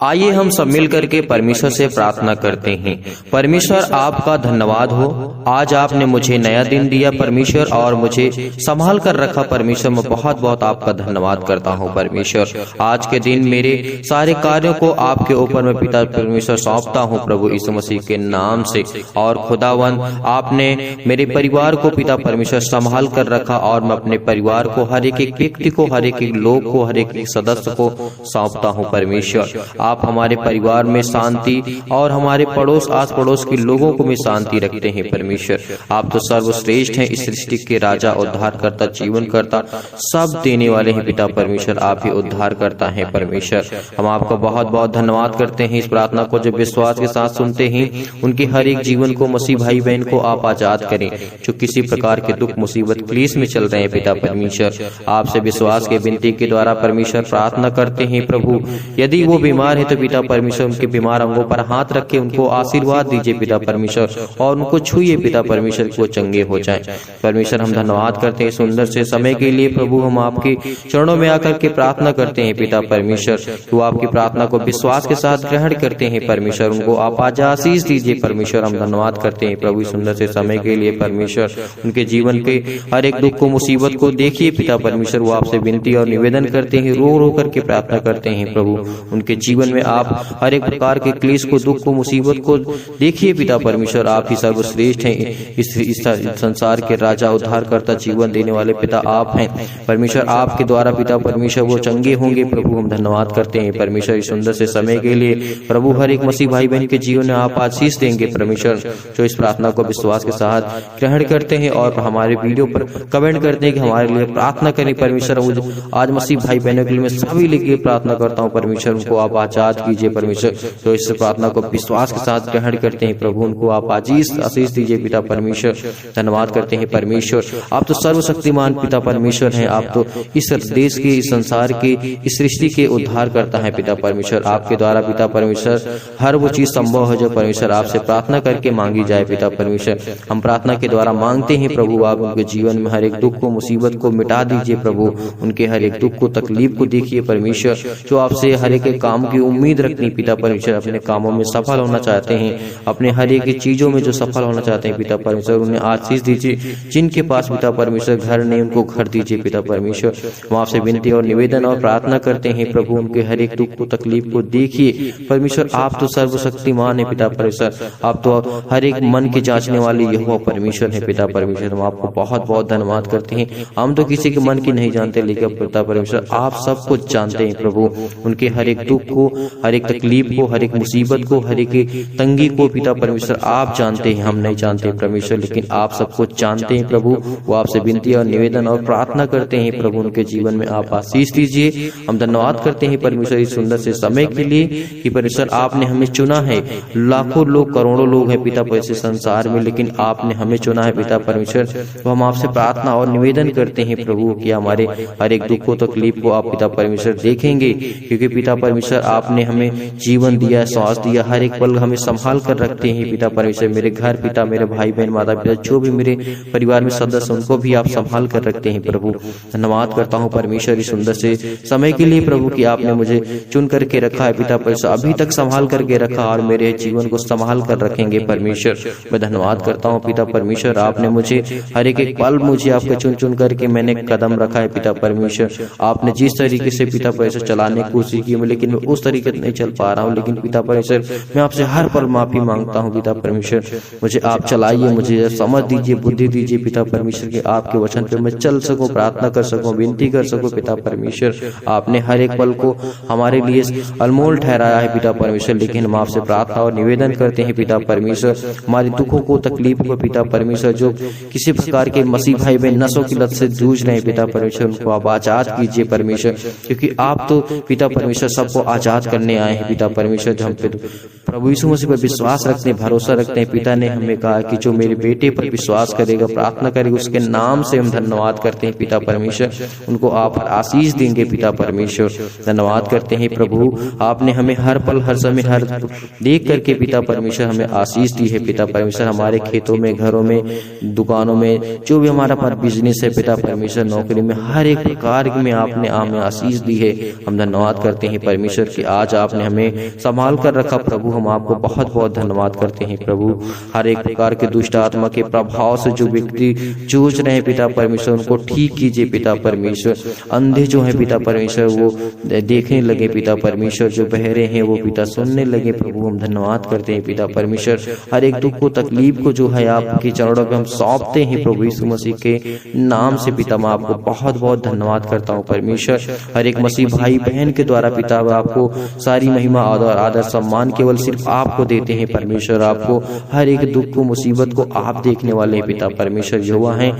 आइए हम सब मिल करके परमेश्वर से प्रार्थना करते हैं। परमेश्वर आपका धन्यवाद हो, आज आपने मुझे नया दिन दिया परमेश्वर, और मुझे संभाल कर रखा परमेश्वर। मैं बहुत बहुत आपका धन्यवाद करता हूँ परमेश्वर। आज के दिन मेरे सारे कार्यों को आपके ऊपर मैं पिता परमेश्वर सौंपता हूँ प्रभु यीशु मसीह के नाम से। और खुदावन, आपने मेरे परिवार को पिता परमेश्वर संभाल कर रखा, और मैं अपने परिवार को, हर एक व्यक्ति को, हर एक लोग को, हर एक सदस्य को सौंपता हूँ परमेश्वर। आप हमारे परिवार में शांति और हमारे पड़ोस, आस पड़ोस के लोगों को भी शांति रखते हैं परमेश्वर। आप तो सर्वश्रेष्ठ हैं, इस सृष्टि के राजा, उद्धार करता, जीवन करता, सब देने वाले हैं पिता परमेश्वर। आप ही उद्धार करता है परमेश्वर। हम आपका बहुत बहुत धन्यवाद करते हैं। इस प्रार्थना को जब विश्वास के साथ सुनते हैं, उनके हर एक जीवन को, मसीह भाई बहन को आप आजाद करें जो किसी प्रकार के दुख मुसीबत क्लेश में चल रहे हैं पिता परमेश्वर। आपसे विश्वास के विनती के द्वारा परमेश्वर प्रार्थना करते हैं प्रभु, यदि वो बीमार है तो पिता परमेश्वर उनके बीमार अंगों पर हाथ रख के उनको आशीर्वाद दीजिए पिता परमेश्वर, और उनको छुइए पिता परमेश्वर को चंगे हो जाएं परमेश्वर। हम धन्यवाद करते हैं सुंदर से समय के लिए प्रभु। हम आपके चरणों में आकर के प्रार्थना करते हैं पिता परमेश्वर। तो आपकी प्रार्थना को विश्वास के साथ ग्रहण करते हैं परमेश्वर, उनको आप आज आशीष दीजिए परमेश्वर। हम धन्यवाद करते हैं प्रभु सुंदर से समय के लिए परमेश्वर। उनके जीवन के हर एक दुख को, मुसीबत को देखिए पिता परमेश्वर। वो आपसे विनती और निवेदन करते हैं, रो रो करके प्रार्थना करते हैं प्रभु। उनके जीवन में आप हर एक प्रकार के क्लेश को, दुख को, मुसीबत को देखिए पिता परमेश्वर। आप ही सर्वश्रेष्ठ हैं, इस संसार के राजा, उद्धार करता, जीवन देने वाले पिता आप हैं परमेश्वर। आपके द्वारा पिता परमेश्वर वो चंगे होंगे प्रभु। हम धन्यवाद करते हैं परमेश्वर इस सुंदर से समय के लिए प्रभु। हर एक मसीह भाई बहन के जीवन में आप आशीष देंगे परमेश्वर, जो इस प्रार्थना को विश्वास के साथ ग्रहण करते हैं और हमारे वीडियो पर कमेंट करते हैं कि हमारे लिए प्रार्थना करें परमेश्वर। आज मसीह भाई बहनों के लिए मैं सभी लिए प्रार्थना करता हूँ परमेश्वर, उनको आप आजाद कीजिए परमेश्वर। जो इस प्रार्थना को विश्वास के साथ ग्रहण करते हैं प्रभु, उनको आप आशीष दीजिए पिता परमेश्वर। धन्यवाद करते हैं परमेश्वर। आप तो सर्वशक्तिमान पिता परमेश्वर हैं। आप तो इस देश के, इस संसार के, इस सृष्टि के उद्धार करता है पिता परमेश्वर। आपके द्वारा पिता परमेश्वर हर वो चीज संभव है जो परमेश्वर आपसे प्रार्थना करके मांगी जाए पिता परमेश्वर। हम प्रार्थना के द्वारा मांगते हैं प्रभु, आप उनके जीवन में हर एक दुख को, मुसीबत को मिटा दीजिए प्रभु। उनके हर एक दुख को, तकलीफ को देखिए परमेश्वर। जो आपसे हर एक काम की उम्मीद रखनी पिता परमेश्वर, अपने कामों में सफल होना चाहते हैं, अपने हर एक चीजों में जो सफल होना चाहते हैं पिता परमेश्वर, उन्हें आशीष दीजिए। जिनके पास पिता परमेश्वर घर नहीं, उनको घर दीजिए पिता परमेश्वर। हम आपसे विनती और निवेदन और प्रार्थना करते हैं प्रभु, उनके हर एक दुख को, तकलीफ को देखिए परमेश्वर। आप तो सर्वशक्तिमान है पिता परमेश्वर। आप तो हर एक मन के जांचने वाले यहोवा परमेश्वर है पिता परमेश्वर। हम आपको बहुत बहुत धन्यवाद करते हैं। हम तो किसी के मन की नहीं जानते, लेकिन पिता परमेश्वर आप सब कुछ जानते हैं प्रभु। उनके हर एक दुख को, हर एक तकलीफ को, हर एक मुसीबत को, हर एक तंगी को पिता परमेश्वर आप जानते हैं। हम नहीं जानते परमेश्वर, लेकिन आप सब कुछ जानते हैं प्रभु। वो आपसे विनती और निवेदन और प्रार्थना करते हैं प्रभु, उनके जीवन में आप आशीष दीजिए। हम धन्यवाद करते हैं परमेश्वर इस सुंदर से समय के लिए कि परमेश्वर आपने हमें चुना है। लाखों लोग, करोड़ों लोग हैं पिता परमेश्वर संसार में, लेकिन आपने हमें चुना है पिता परमेश्वर। तो हम आपसे प्रार्थना और निवेदन करते हैं प्रभु कि हमारे हर एक दुख को, तकलीफ को आप पिता परमेश्वर देखेंगे, क्योंकि पिता परमेश्वर आपने हमें जीवन दिया, श्वास दिया, हर एक पल हमें संभाल कर रखते हैं पिता परमेश्वर। मेरे घर पिता, मेरे भाई बहन, माता पिता, जो भी मेरे परिवार में सदस्य, उनको भी आप संभाल कर रखते हैं प्रभु। धन्यवाद करता हूँ परमेश्वर इस सुंदर से समय के लिए प्रभु कि आपने मुझे चुन करके रखा है पिता परमेश्वर, अभी तक संभाल करके रखा और मेरे जीवन को संभाल कर रखेंगे परमेश्वर। मैं धन्यवाद करता हूँ पिता परमेश्वर। आपने मुझे हर एक पल मुझे आपका चुन चुन करके मैंने कदम रखा है पिता परमेश्वर। आपने जिस तरीके से पिता परमेश्वर चलाने की कोशिश की, लेकिन मैं उस तरीके से नहीं चल पा रहा हूँ, लेकिन पिता परमेश्वर मैं आपसे हर पल माफी मांगता हूँ पिता परमेश्वर। मुझे आप चलाइए, मुझे समझ दीजिए, बुद्धि दीजिए पिता परमेश्वर के आपके वचन पे मैं चल सकूं, प्रार्थना कर सकूं, विनती कर सकूं पिता परमेश्वर। आपने हर एक पल को हमारे लिए अनमोल ठहराया है पिता परमेश्वर, लेकिन हम आपसे प्रार्थना और निवेदन करते हैं पिता परमेश्वर, हमारे दुखों को, तकलीफ को पिता परमेश्वर, जो किसी प्रकार के मसीह भाई बहन नशों की लत से जूझ रहे हैं पिता परमेश्वर, उनको आप आजाद कीजिए परमेश्वर, क्योंकि आप तो पिता परमेश्वर सबको आजाद करने आए हैं पिता परमेश्वर। जो हम प्रभु यीशु मसीह पर विश्वास रखते हैं, भरोसा रखते हैं। पिता ने हमें कहा कि जो मेरे बेटे पर विश्वास करेगा, प्रार्थना करेगा, उसके नाम से हम धन्यवाद करते हैं पिता परमेश्वर। उनको आप आशीष देंगे पिता परमेश्वर। धन्यवाद करते हैं प्रभु, आपने हमें हर पल, हर समय, हर देख करके पिता परमेश्वर हमें आशीष दी है पिता परमेश्वर। हमारे खेतों में, घरों में, दुकानों में, जो भी हमारा बिजनेस है पिता परमेश्वर, नौकरी में, हर एक प्रकार में आपने हमें आशीष दी है। हम धन्यवाद करते हैं परमेश्वर कि आज आपने हमें संभाल कर रखा प्रभु, हम आपको बहुत बहुत धन्यवाद करते हैं प्रभु। हर एक प्रकार के दुष्ट आत्मा के प्रभाव से जो व्यक्ति जूझ रहे हैं पिता परमेश्वर, उनको ठीक कीजिए पिता परमेश्वर। अंधे जो है पिता परमेश्वर वो देखने लगे पिता परमेश्वर, जो बहरे हैं वो पिता सुनने लगे प्रभु। हम धन्यवाद करते हैं पिता परमेश्वर। हर एक दुख को तकलीफ को जो है आपके चरणों पे हम सौंपते हैं प्रभु यीशु मसीह के नाम से पिता। मैं आपको बहुत बहुत धन्यवाद करता हूँ परमेश्वर। हर एक मसीह भाई बहन के द्वारा पिता आपको सारी महिमा और आदर सम्मान केवल सिर्फ आपको देते हैं परमेश्वर। आपको हर एक दुख को मुसीबत को आप देखने वाले पिता परमेश्वर यहोवा हैं।